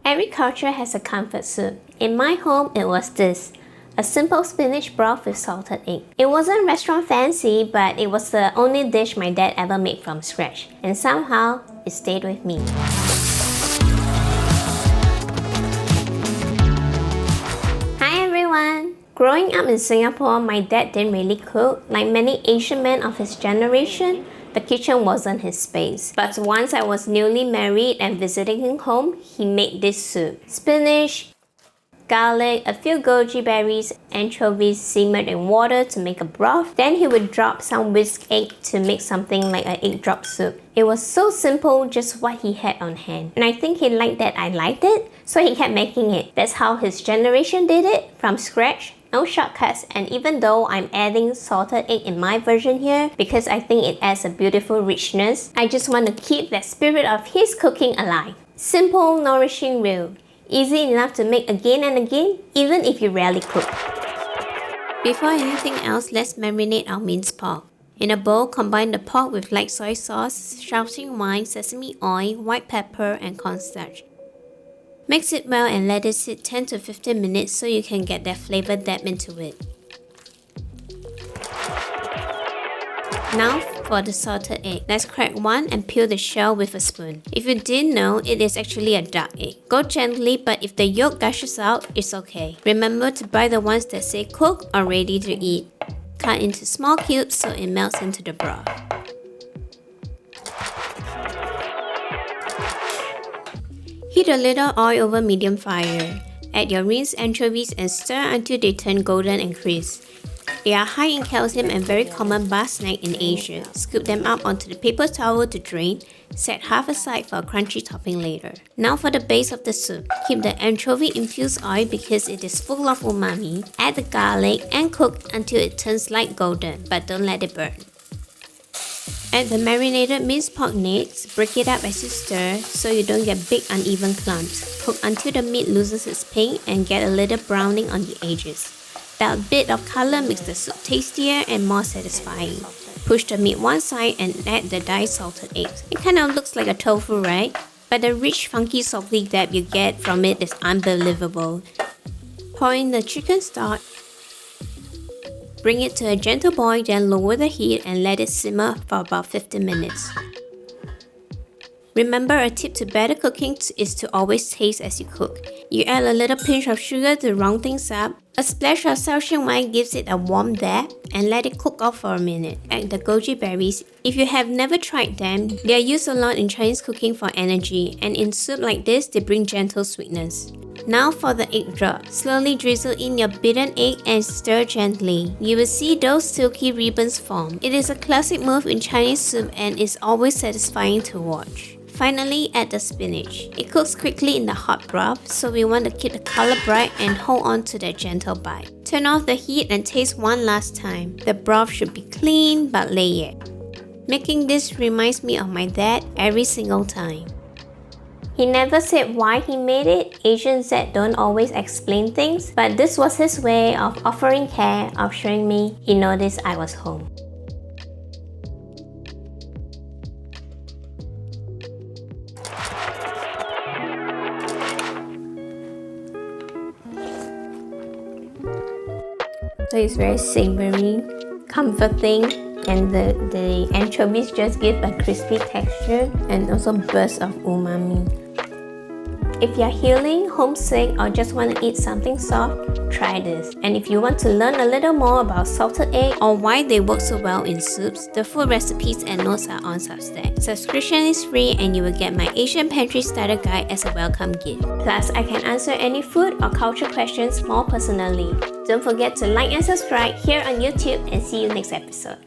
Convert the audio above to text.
Every culture has a comfort soup. In my home, it was this. A simple spinach broth with salted egg. It wasn't restaurant fancy, but it was the only dish my dad ever made from scratch. And somehow, it stayed with me. Hi everyone! Growing up in Singapore, my dad didn't really cook. Like many Asian men of his generation, the kitchen wasn't his space. But once I was newly married and visiting him home, he made this soup. Spinach, garlic, a few goji berries, anchovies simmered in water to make a broth. Then he would drop some whisked egg to make something like an egg drop soup. It was so simple, just what he had on hand. And I think he liked that I liked it, so he kept making it. That's how his generation did it, from scratch. No shortcuts, and even though I'm adding salted egg in my version here because I think it adds a beautiful richness, I just want to keep that spirit of his cooking alive. Simple, nourishing, real. Easy enough to make again and again, even if you rarely cook. Before anything else, let's marinate our minced pork. In a bowl, combine the pork with light soy sauce, Shaoxing wine, sesame oil, white pepper, and cornstarch. Mix it well and let it sit 10 to 15 minutes so you can get that flavor depth into it. Now for the salted egg. Let's crack one and peel the shell with a spoon. If you didn't know, it is actually a duck egg. Go gently, but if the yolk gushes out, it's okay. Remember to buy the ones that say cooked or ready to eat. Cut into small cubes so it melts into the broth. Heat a little oil over medium fire. Add your rinsed anchovies and stir until they turn golden and crisp. They are high in calcium and very common bar snack in Asia. Scoop them up onto the paper towel to drain. Set half aside for a crunchy topping later. Now for the base of the soup. Keep the anchovy infused oil because it is full of umami. Add the garlic and cook until it turns light golden, but don't let it burn. Add the marinated minced pork next. Break it up as you stir so you don't get big uneven clumps. Cook until the meat loses its pink and get a little browning on the edges. That bit of color makes the soup tastier and more satisfying. Push the meat one side and add the diced salted eggs. It kind of looks like a tofu, right? But the rich, funky, salty depth you get from it is unbelievable. Pour in the chicken stock. Bring it to a gentle boil, then lower the heat and let it simmer for about 15 minutes. Remember, a tip to better cooking is to always taste as you cook. You add a little pinch of sugar to round things up. A splash of Shaoxing wine gives it a warm depth and let it cook off for a minute. Add the goji berries. If you have never tried them, they are used a lot in Chinese cooking for energy, and in soup like this, they bring gentle sweetness. Now for the egg drop. Slowly drizzle in your beaten egg and stir gently. You will see those silky ribbons form. It is a classic move in Chinese soup and is always satisfying to watch. Finally, add the spinach. It cooks quickly in the hot broth, so we want to keep the color bright and hold on to that gentle bite. Turn off the heat and taste one last time. The broth should be clean but layered. Making this reminds me of my dad every single time. He never said why he made it. Asians that don't always explain things, but this was his way of offering care, of showing me he noticed I was home. So it's very savory, comforting, and the anchovies just give a crispy texture and also burst of umami. If you're healing, homesick, or just want to eat something soft, try this. And if you want to learn a little more about salted egg or why they work so well in soups, the full recipes and notes are on Substack. Subscription is free and you will get my Asian Pantry Starter Guide as a welcome gift. Plus, I can answer any food or culture questions more personally. Don't forget to like and subscribe here on YouTube and see you next episode.